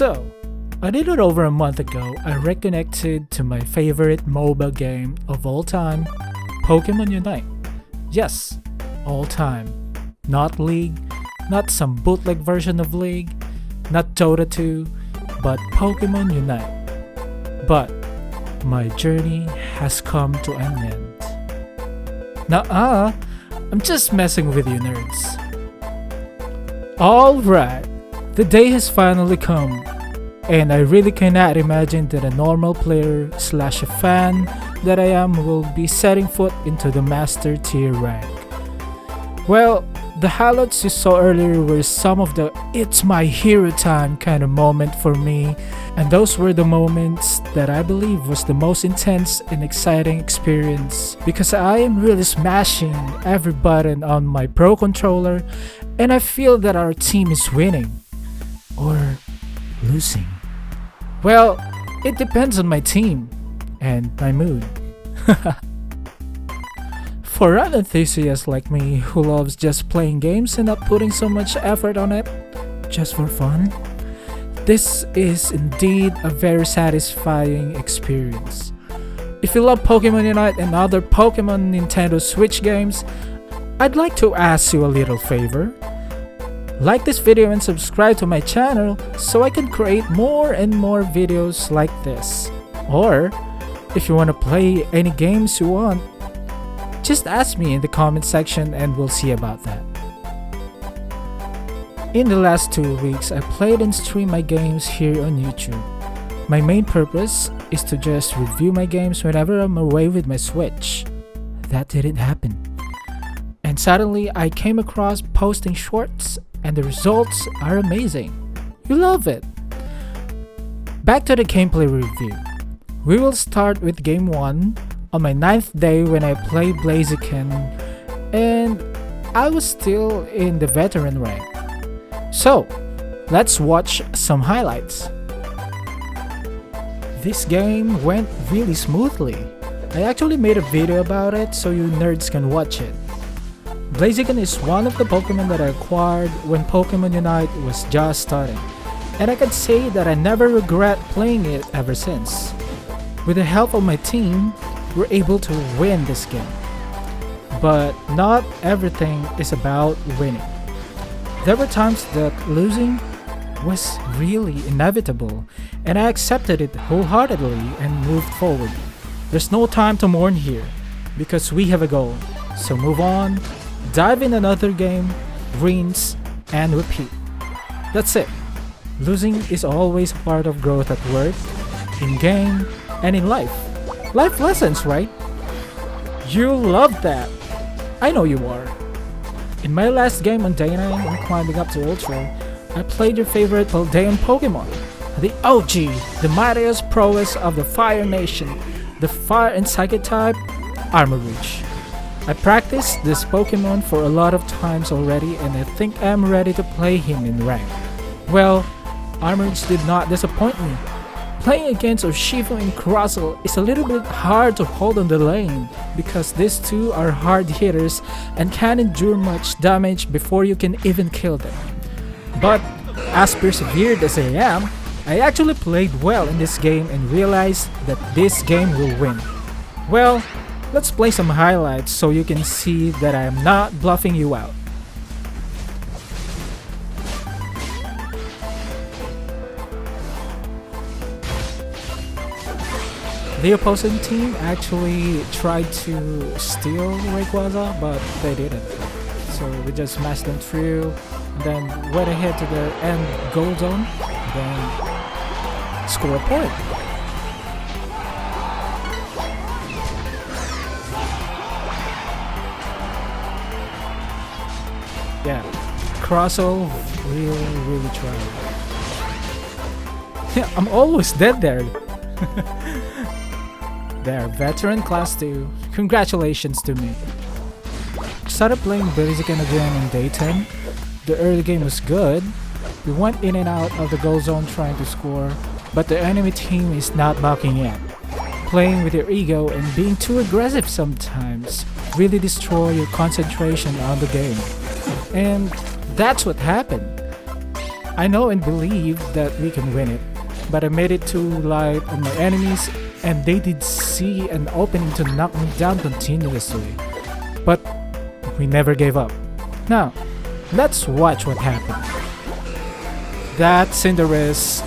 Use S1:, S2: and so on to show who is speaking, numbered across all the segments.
S1: So, a little over a month ago, I reconnected to my favorite MOBA game of all time, Pokémon Unite. Yes, all time. Not League, not some bootleg version of League, not Dota 2, but Pokémon Unite. But my journey has come to an end. Nuh-uh, I'm just messing with you nerds. Alright, the day has finally come, and I really cannot imagine that a normal player slash a fan that I am will be setting foot into the master tier rank. Well, the highlights you saw earlier were some of the "it's my hero time" kind of moment for me, and those were the moments that I believe was the most intense and exciting experience because I am really smashing every button on my Pro Controller and I feel that our team is winning or losing. Well, it depends on my team and my mood. For an enthusiast like me who loves just playing games and not putting so much effort on it, just for fun, this is indeed a very satisfying experience. If you love Pokémon Unite and other Pokémon Nintendo Switch games, I'd like to ask you a little favor. Like this video and subscribe to my channel so I can create more and more videos like this. Or, if you want to play any games you want, just ask me in the comment section and we'll see about that. In the last 2 weeks, I played and streamed my games here on YouTube. My main purpose is to just review my games whenever I'm away with my Switch. That didn't happen. And suddenly, I came across posting shorts and the results are amazing. You love it. Back to the gameplay review. We will start with game 1 on my 9th day when I played Blaziken and I was still in the veteran rank. So, let's watch some highlights. This game went really smoothly. I actually made a video about it so you nerds can watch it. Blaziken is one of the Pokemon that I acquired when Pokémon Unite was just starting, and I can say that I never regret playing it ever since. With the help of my team, we're able to win this game. But not everything is about winning. There were times that losing was really inevitable, and I accepted it wholeheartedly and moved forward. There's no time to mourn here, because we have a goal. So move on, dive in another game, rinse, and repeat. That's it. Losing is always a part of growth at work, in game, and in life. Life lessons, right? You love that. I know you are. In my last game on Day 9 and climbing up to Ultra, I played your favorite Paldean Pokemon, the OG, the mightiest prowess of the Fire Nation, the Fire and Psychic type, Armorouge. I practiced this Pokemon for a lot of times already and I think I'm ready to play him in rank. Well, Armorouge did not disappoint me. Playing against Urshifu and Crustle is a little bit hard to hold on the lane because these two are hard hitters and can endure much damage before you can even kill them. But as persevered as I am, I actually played well in this game and realized that this game will win. Well, let's play some highlights so you can see that I am not bluffing you out. The opposing team actually tried to steal Rayquaza, but they didn't. So we just smashed them through, and then went ahead to their end goal zone, then score a point. Yeah, Crustle really tried. Yeah, I'm always dead there. There, veteran class 2. Congratulations to me. Started playing Blaziken again in day 10. The early game was good. We went in and out of the goal zone trying to score, but the enemy team is not backing in. Playing with your ego and being too aggressive sometimes really destroy your concentration on the game. And that's what happened. I know and believe that we can win it, but I made it too light on my enemies and they did see an opening to knock me down continuously. But we never gave up. Now, let's watch what happened. That Cinderace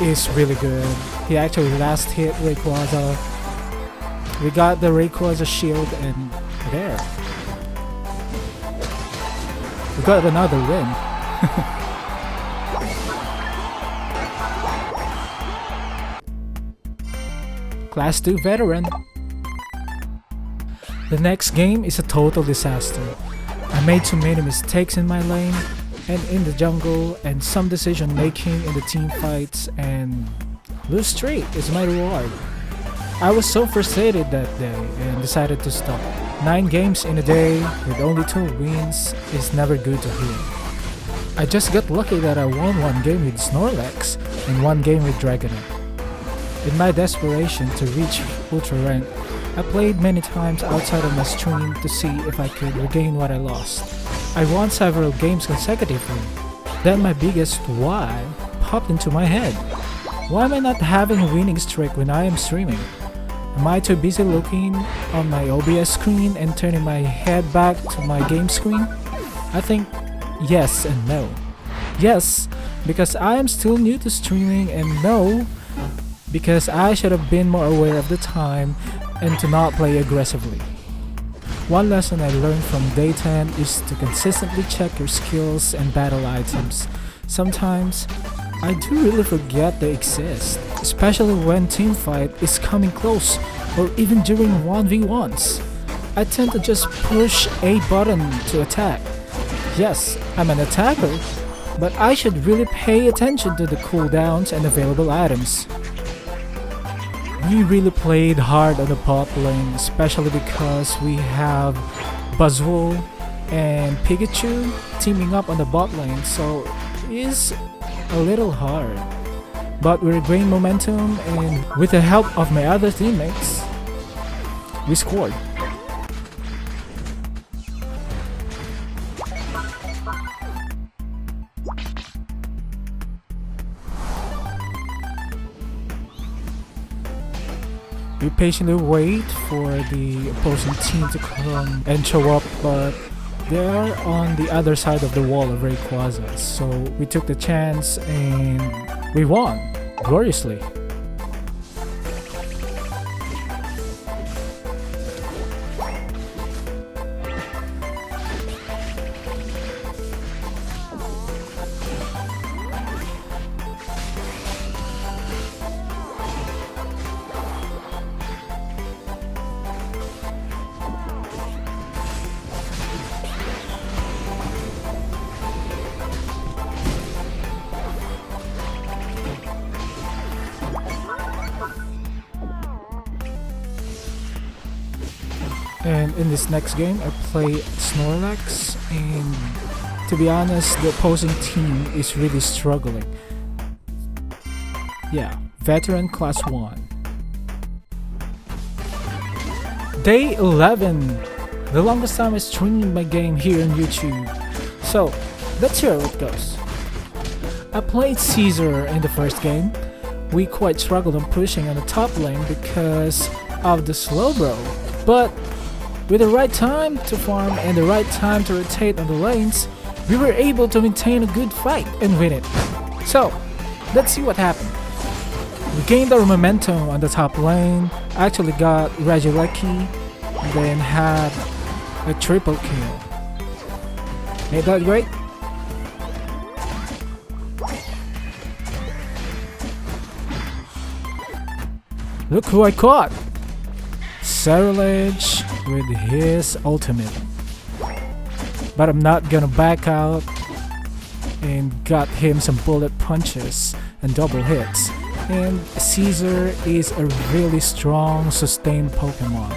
S1: is really good. He actually last hit Rayquaza. We got the Rayquaza shield and there. We got another win. Class 2 veteran. The next game is a total disaster. I made too many mistakes in my lane and in the jungle and some decision making in the team fights, and lose streak is my reward. I was so frustrated that day and decided to stop. 9 games in a day with only 2 wins is never good to hear. I just got lucky that I won 1 game with Snorlax and 1 game with Dragonite. In my desperation to reach Ultra rank, I played many times outside of my stream to see if I could regain what I lost. I won several games consecutively. Then my biggest why popped into my head. Why am I not having a winning streak when I am streaming? Am I too busy looking on my OBS screen and turning my head back to my game screen? I think yes and no. Yes, because I am still new to streaming, and no, because I should have been more aware of the time and to not play aggressively. One lesson I learned from day 10 is to consistently check your skills and battle items. Sometimes, I do really forget they exist, especially when team fight is coming close or even during 1v1s. I tend to just push A button to attack. Yes, I'm an attacker, but I should really pay attention to the cooldowns and available items. We really played hard on the bot lane, especially because we have Buzzwole and Pikachu teaming up on the bot lane, so it's a little hard. But we regained momentum, and with the help of my other teammates, we scored. We patiently wait for the opposing team to come and show up, but they are on the other side of the wall of Rayquaza, so we took the chance and we won gloriously. And in this next game, I play Snorlax, and to be honest, the opposing team is really struggling. Yeah, veteran class 1. Day 11, the longest time I streamed my game here on YouTube. So, let's hear how it goes. I played Scizor in the first game. We quite struggled on pushing on the top lane because of the slow bro, but with the right time to farm and the right time to rotate on the lanes, we were able to maintain a good fight and win it. So, let's see what happened. We gained our momentum on the top lane, actually got Regieleki, then had a triple kill. Ain't that great? Look who I caught! Cinderace with his ultimate. But I'm not gonna back out and got him some bullet punches and double hits. And Scizor is a really strong sustained Pokemon.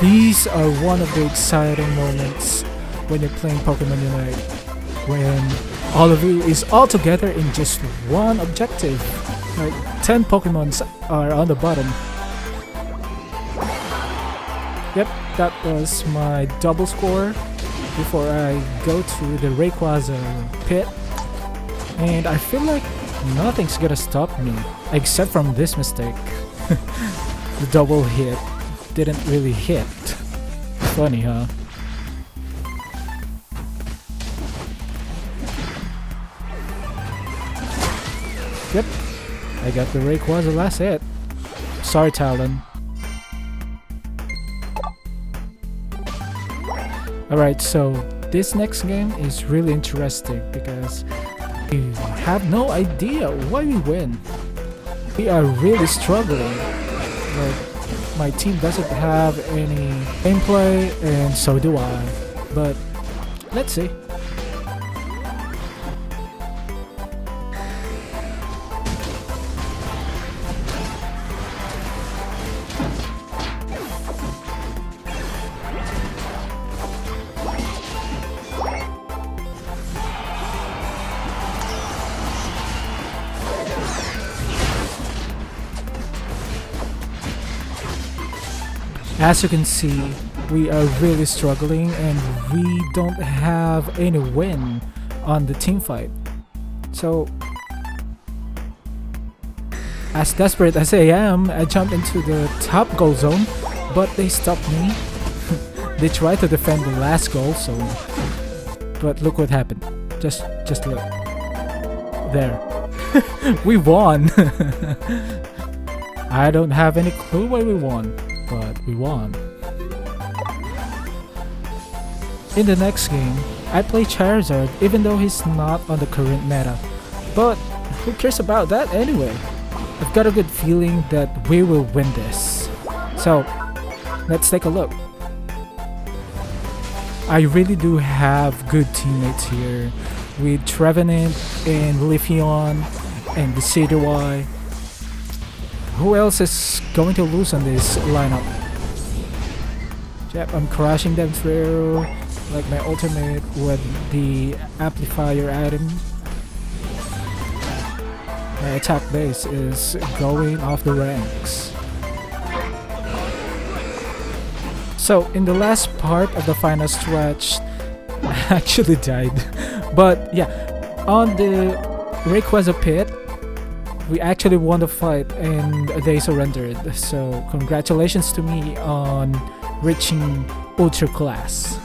S1: These are one of the exciting moments when you're playing Pokémon Unite, when all of you is all together in just one objective. Like 10 Pokemons are on the bottom. Yep, that was my double score. before I go to the Rayquaza pit, and I feel like nothing's gonna stop me except from this mistake. The double hit didn't really hit. Funny, huh? Yep, I got the Rayquaza last hit. Sorry, Talon. Alright, so this next game is really interesting because we have no idea why we win. We are really struggling. Like, my team doesn't have any gameplay, and so do I. But let's see. As you can see, we are really struggling and we don't have any win on the team fight. So, as desperate as I am, I jumped into the top goal zone, but they stopped me. They tried to defend the last goal zone, but look what happened. Just look. There. We won! I don't have any clue why we won. But we won. In the next game, I play Charizard even though he's not on the current meta. But who cares about that anyway? I've got a good feeling that we will win this. So, let's take a look. I really do have good teammates here with Trevenant and Leafeon and the Cinderace. Who else is going to lose on this lineup? Yep, I'm crashing them through like my ultimate with the amplifier item. My attack base is going off the ranks. So in the last part of the final stretch, I actually died. But yeah, on the Rayquaza pit, we actually won the fight and they surrendered, so congratulations to me on reaching Ultra Class.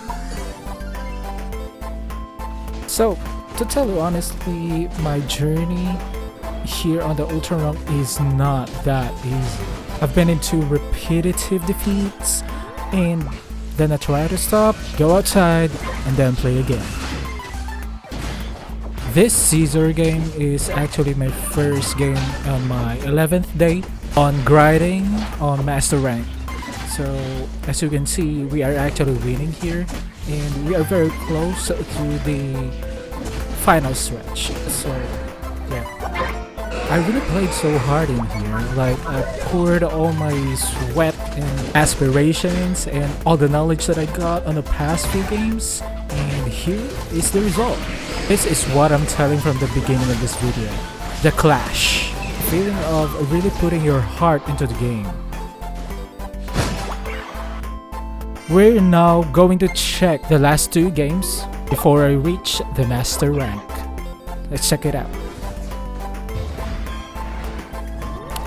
S1: So, to tell you honestly, my journey here on the Ultra rank is not that easy. I've been into repetitive defeats and then I try to stop, go outside, and then play again. This Scizor game is actually my first game on my 11th day on grinding on Master Rank. So as you can see, we are actually winning here and we are very close to the final stretch. So yeah, I really played so hard in here. Like I poured all my sweat and aspirations and all the knowledge that I got on the past few games, and here is the result. This is what I'm telling from the beginning of this video. The clash. The feeling of really putting your heart into the game. We're now going to check the last two games before I reach the master rank. Let's check it out.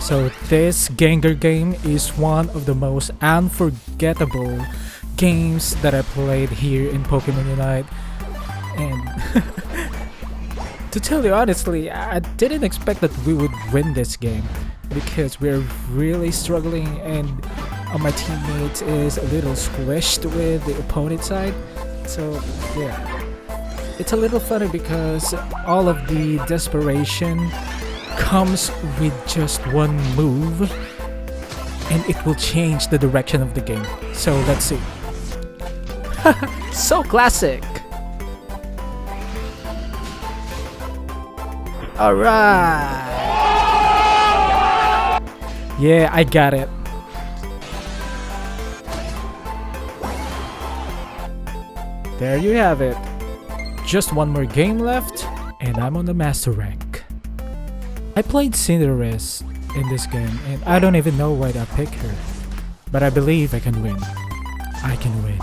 S1: So this Gengar game is one of the most unforgettable games that I played here in Pokémon Unite. And to tell you honestly, I didn't expect that we would win this game because we're really struggling and my teammate is a little squished with the opponent side. So yeah, it's a little funny because all of the desperation comes with just one move and it will change the direction of the game. So let's see. So classic! Alright! Yeah, I got it. There you have it. Just one more game left and I'm on the master rank. I played Cinderace in this game and I don't even know why I picked her. But I believe I can win. I can win.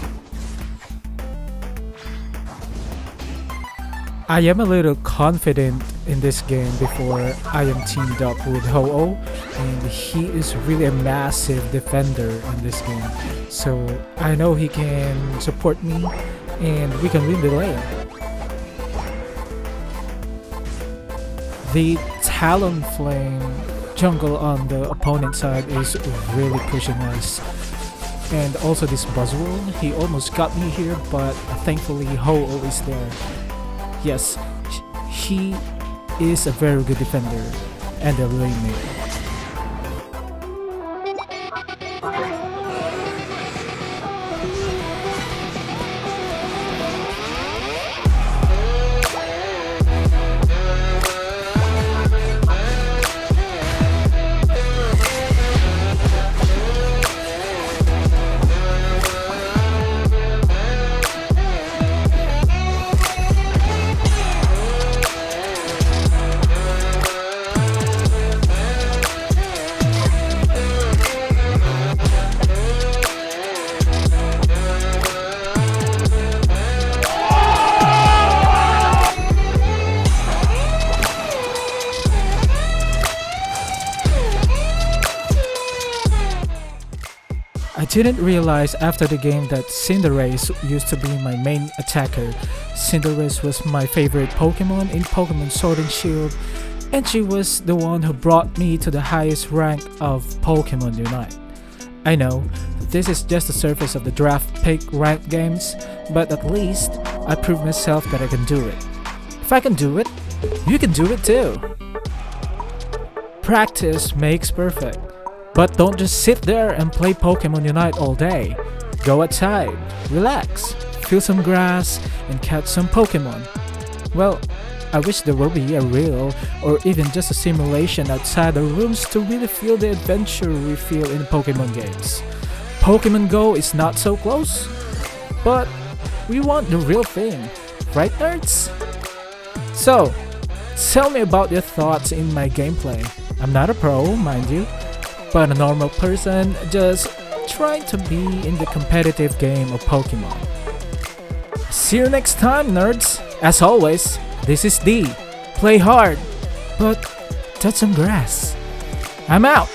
S1: I am a little confident in this game before I am teamed up with Ho-Oh, and he is really a massive defender in this game. So I know he can support me and we can win the lane. The Talonflame jungle on the opponent side is really pushing us. And also this Buzzwole, he almost got me here, but thankfully Ho-Oh is there. Yes, he is a very good defender and a lane mate. I didn't realize after the game that Cinderace used to be my main attacker. Cinderace was my favorite Pokemon in Pokemon Sword and Shield, and she was the one who brought me to the highest rank of Pokemon Unite. I know, this is just the surface of the draft pick rank games, but at least I proved myself that I can do it. If I can do it, you can do it too. Practice makes perfect. But don't just sit there and play Pokemon Unite all day. Go outside, relax, feel some grass, and catch some Pokemon. Well, I wish there will be a real or even just a simulation outside the rooms to really feel the adventure we feel in Pokemon games. Pokemon Go is not so close, but we want the real thing, right nerds? So, tell me about your thoughts in my gameplay. I'm not a pro, mind you, but a normal person just trying to be in the competitive game of Pokemon. See you next time, nerds! As always, this is Dee. Play hard, but touch some grass. I'm out!